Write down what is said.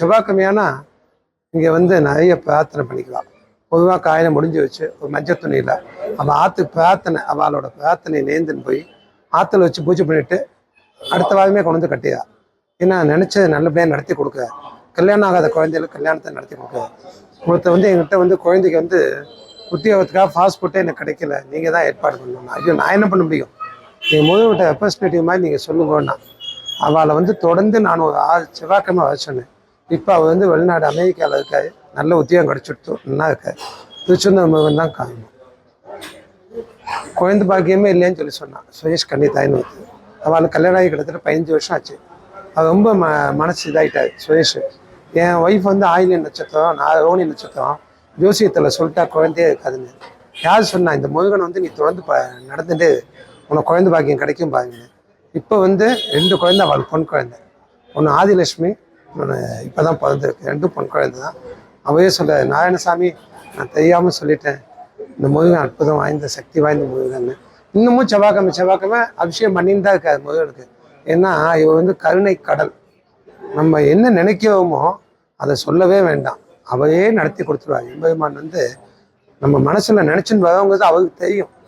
செவ்வாய்க்கிழமையானா இங்கே வந்து நிறைய பிரார்த்தனை பண்ணிக்கலாம். பொதுவாக காயினை முடிஞ்சு வச்சு ஒரு மஞ்சள் துணியில் அவள் ஆற்றுக்கு பிரார்த்தனை அவளோட பிரார்த்தனை நேர்ந்துன்னு போய் ஆற்றுல வச்சு பூஜை பண்ணிட்டு அடுத்த வாரமே கொண்டு வந்து கட்டியா. ஏன்னா நினச்சது நல்லபடியாக நடத்தி கொடுக்க, கல்யாணம் ஆகாத குழந்தைகளுக்கு கல்யாணத்தை நடத்தி கொடுக்க. ஒருத்தர் வந்து எங்கிட்ட வந்து குழந்தைக்கு வந்து உத்தியோகத்துக்காக பாஸ்போர்ட்டே எனக்கு கிடைக்கல, நீங்கள் தான் ஏற்பாடு பண்ணணும். ஐயோ, நான் என்ன பண்ண முடியும்? நீங்கள் முதல்கிட்ட ரெப்ரஸன்டேட்டிவ் மாதிரி நீங்கள் சொல்லுங்கன்னா அவளை வந்து தொடர்ந்து நான் ஒரு செவ்வாய்க்கிழமை வர சொன்னேன். இப்போ அவள் வந்து வெளிநாடு அமெரிக்காவில் இருக்காரு, நல்ல உத்தியோகம் கிடச்சிடுத்து, நல்லா இருக்காரு. திருச்செந்தூர் முருகன் தான் காரணம். குழந்தை பாக்கியமே இல்லைன்னு சொல்லி சொன்னான். சுரேஷ் கன்னித்தாயின்னு வந்து அவளுக்கு கல்யாணம் ஆகி கிட்டத்தட்ட 15 வருஷம் ஆச்சு. அது ரொம்ப மனசு இதாகிட்டாரு சுரேஷ். என் ஒய்ஃப் வந்து ஆயிலி நட்சத்திரம், நான் ரோனி நட்சத்திரம், ஜோசியத்தில் சொல்லிட்டா குழந்தையே இருக்காதுன்னு. யார் சொன்னா? இந்த முருகன் வந்து நீ தொடர்ந்து நடந்துட்டு உனக்கு குழந்தை பாக்கியம் கிடைக்கும் பாருங்க. இப்போ வந்து 2 குழந்தை, அவள் பொன் குழந்தை. ஒன்று ஆதிலட்சுமி, ஒன்று இப்போ தான் பிறந்திருக்கு. 2 பொன் குழந்தை தான். அவையே சொல்ல, நாராயணசாமி நான் தெரியாமல் சொல்லிட்டேன், இந்த முருகன் அற்புதம் வாய்ந்த சக்தி வாய்ந்த முருகன்னு. இன்னமும் செவ்வாய்க்கிழமை அபிஷேகம் பண்ணின்னு தான் இருக்காது முருகனுக்கு. ஏன்னா இவ வந்து கருணை கடல். நம்ம என்ன நினைக்கிறோமோ அதை சொல்லவே வேண்டாம், அவையே நடத்தி கொடுத்துருவாங்க. எம்பெருமான் வந்து நம்ம மனசுல நினைச்சுன்னு வரவங்க தான் அவருக்கு தெரியும்.